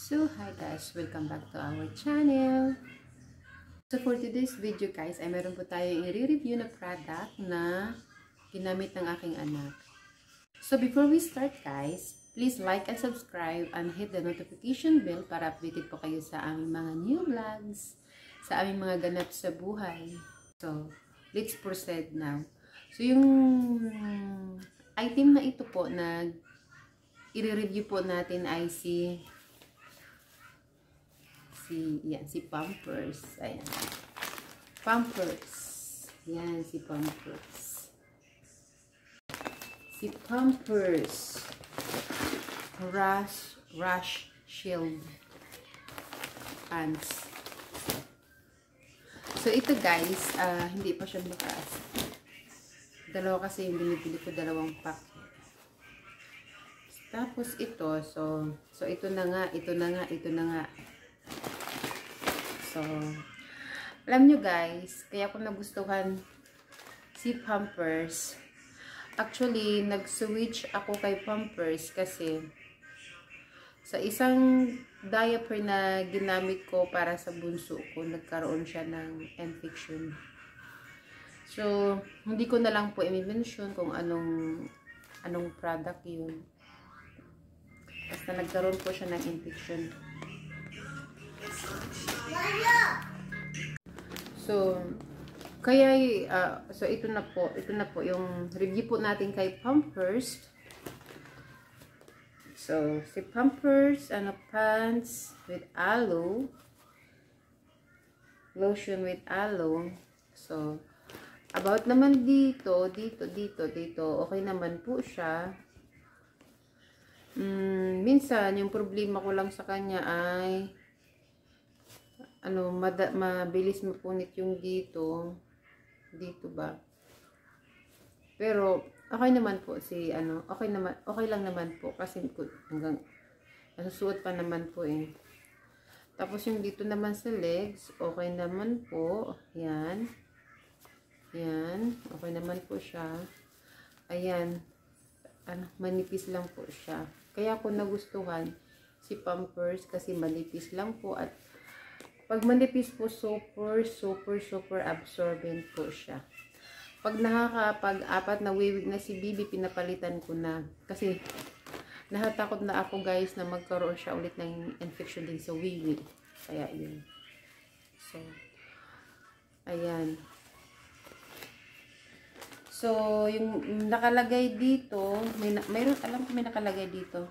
So hi guys, welcome back to our channel. So for today's video guys, ay meron po tayong i-review na product na ginamit ng aking anak. So before we start guys, please like and subscribe and hit the notification bell para updated po kayo sa aming mga new vlogs, sa aming mga ganap sa buhay. So let's proceed now. So yung item na ito po na i-review po natin ay si Pampers. Ayan. Pampers. Yan, si Pampers. Si Pampers. Rush Shield Pants. So, ito guys, hindi pa siya bukas. Dalawa kasi yung binibili ko, dalawang pack. Tapos ito, so ito na nga. So, alam nyo guys, kaya ko nagustuhan si Pampers. Actually, nag-switch ako kay Pampers kasi sa isang diaper na ginamit ko para sa bunso ko, nagkaroon siya ng infection. So, hindi ko na lang po i-mention kung anong product yun. Basta nagkaroon po siya ng infection. So, kaya, so ito na po yung review po natin kay Pampers. So, si Pampers, pants with aloe, lotion with aloe. So, about naman dito, okay naman po siya. Minsan, yung problema ko lang sa kanya ay mabilis mapunit yung dito ba. Pero okay naman po okay lang naman po kasi hanggang nasusuot pa naman po eh. Tapos yung dito naman sa legs, okay naman po. Yan, okay naman po siya. Ayan, manipis lang po siya. Kaya ako nagustuhan si Pampers kasi manipis lang po, at pag manipis po, super absorbent po siya. Pag nakakapag-apat na wiwig na si Bibi, pinapalitan ko na. Kasi nahatakot na ako guys na magkaroon siya ulit ng infection din sa wiwig. Kaya yun. So, ayan. So, yung nakalagay dito, alam ko may nakalagay dito.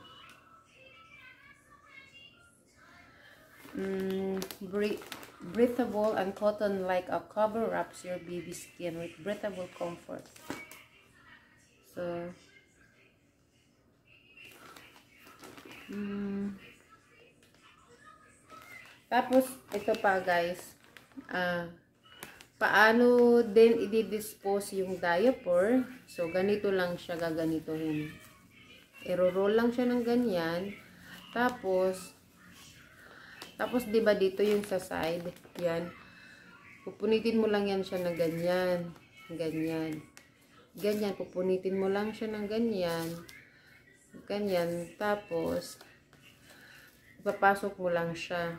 Breathable and cotton like a cover wraps your baby skin with breathable comfort. So, tapos ito pa guys, paano din i-dispose yung diaper. So, ganito lang siya gaganituhin. I-roll lang siya ng ganyan. Tapos diba dito yung sa side, yan. Pupunitin mo lang yan siya na ganyan. Ganyan, pupunitin mo lang siya ng ganyan. Ganyan, tapos ipapasok mo lang siya.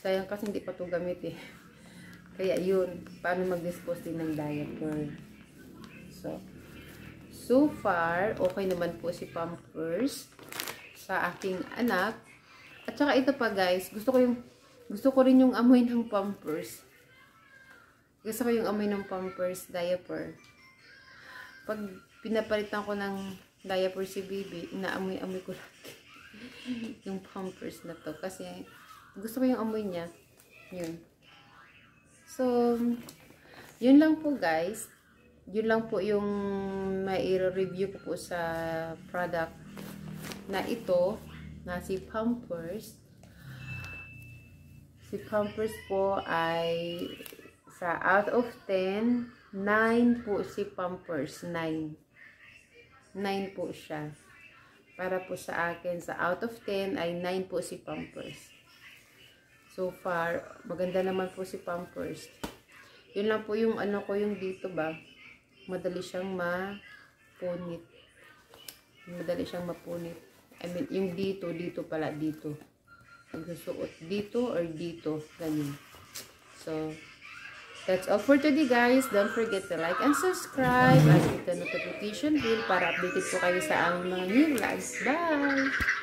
Sayang kasi hindi pa ito gamit eh. Kaya yun, paano mag-dispose din ng diaper. So far, okay naman po si Pampers sa aking anak. At saka ito pa guys, gusto ko rin yung amoy ng Pampers. Gusto ko yung amoy ng Pampers diaper. Pag pinapalitan ko ng diaper si Bibi, inaamoy-amoy ko lang yung Pampers na to. Kasi gusto ko yung amoy niya. Yun. So, yun lang po guys. Yun lang po yung mai-review ko po sa product na ito. Na si Pampers. Si Pampers po ay sa out of 10, 9 po si Pampers. 9 po siya. Para po sa akin, sa out of 10 ay 9 po si Pampers. So far, maganda naman po si Pampers. Yun lang po yung yung dito ba. Madali siyang mapunit. I mean, yung dito pala, dito. Magsusuot dito or dito. Ganun. So, that's all for today, guys. Don't forget to like and subscribe. At hit the notification bell para updated po kayo sa aming mga new vlogs. Bye!